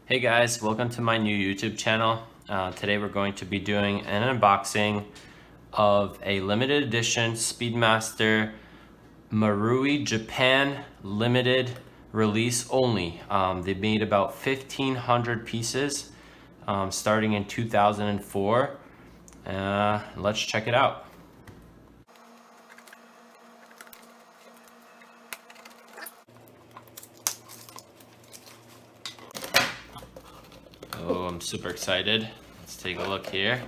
Hey guys, welcome to my new YouTube channel. Today we're going to be doing an unboxing of a limited edition Speedmaster Marui Japan limited release only. They made about 1,500 pieces starting in 2004. Let's check it out. Oh, I'm super excited. Let's take a look here.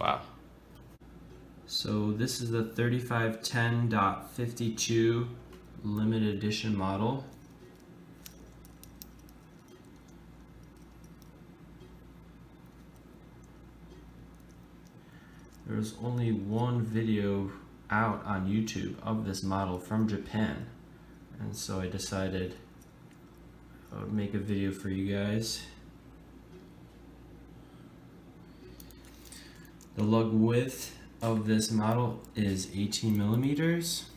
Wow. So this is the 3510.52 limited edition model. There's only one video out on YouTube of this model from Japan, and so I decided I would make a video for you guys. The lug width of this model is 18 millimeters.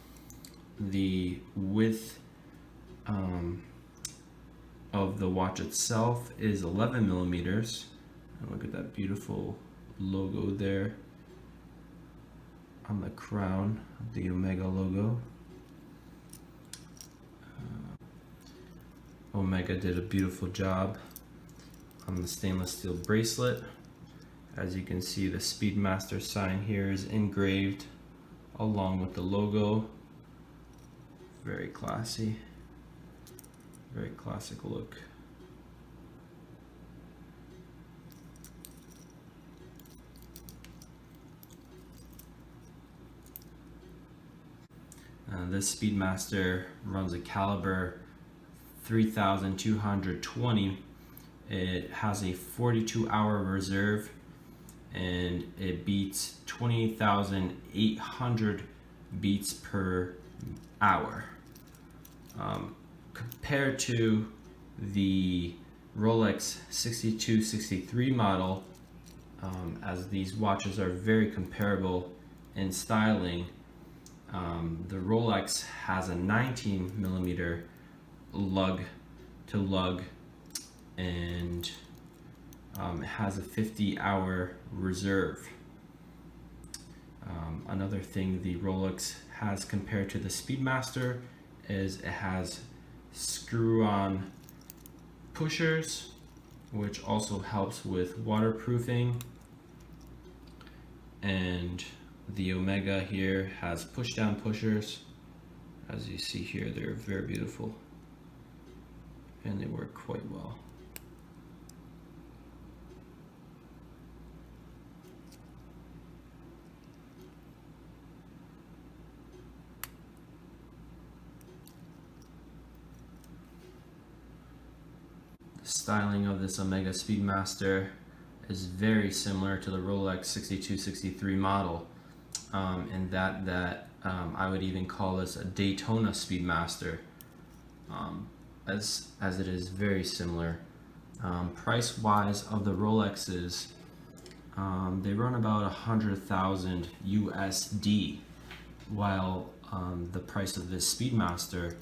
The width of the watch itself is 11 millimeters. And look at that beautiful logo there on the crown of the Omega logo. Omega did a beautiful job on the stainless steel bracelet. As you can see, the Speedmaster sign here is engraved along with the logo. Very classy, very classic look. This Speedmaster runs a caliber 3220. It has a 42-hour reserve, and it beats 20,800 beats per hour. Compared to the Rolex 6263 model, as these watches are very comparable in styling, the Rolex has a 19 millimeter lug to lug, and it has a 50-hour reserve. Another thing the Rolex has compared to the Speedmaster is it has screw-on pushers, which also helps with waterproofing, and the Omega here has push-down pushers. As you see here, they're very beautiful and they work quite well. The styling of this Omega Speedmaster is very similar to the Rolex 6263 model, in that I would even call this a Daytona Speedmaster, as it is very similar. Price wise of the Rolexes, they run about 100,000 USD, while the price of this Speedmaster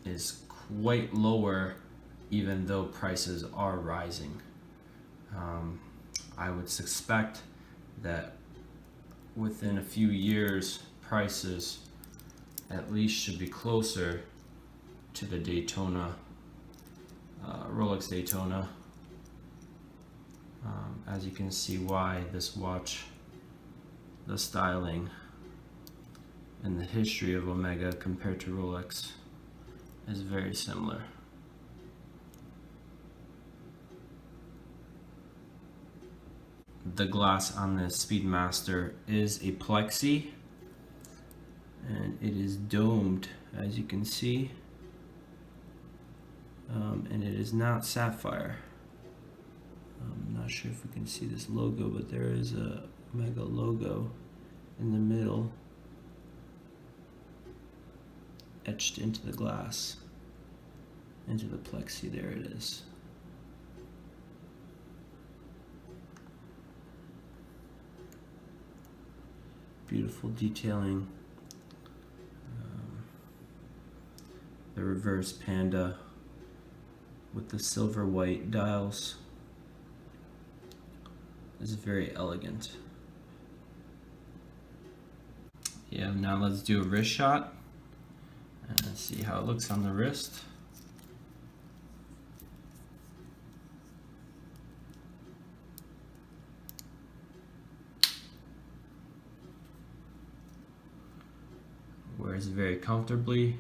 is quite lower, even though prices are rising. I would suspect that within a few years, prices at least should be closer to the Daytona, Rolex Daytona. As you can see why this watch, the styling and the history of Omega compared to Rolex is very similar. The glass on this Speedmaster is a plexi, and it is domed, as you can see, and it is not sapphire. I'm not sure if we can see this logo, but there is a Omega logo in the middle, etched into the glass, into the plexi. There it is. Beautiful detailing. The reverse Panda with the silver white dials is very elegant. Yeah, now let's do a wrist shot and see how it looks on the wrist. Wears very comfortably.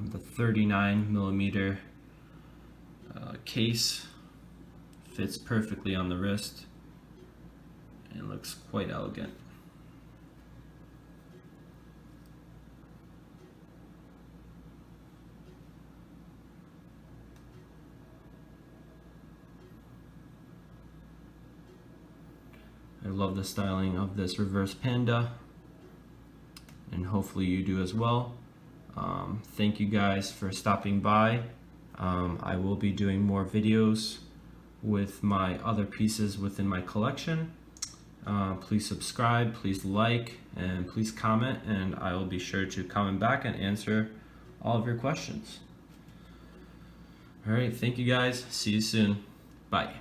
The 39mm case fits perfectly on the wrist and looks quite elegant. I love the styling of this reverse Panda, and hopefully you do as well. Thank you guys for stopping by. I will be doing more videos with my other pieces within my collection. Please subscribe, please like, and please comment, and I will be sure to comment back and answer all of your questions. Alright, thank you guys. See you soon. Bye.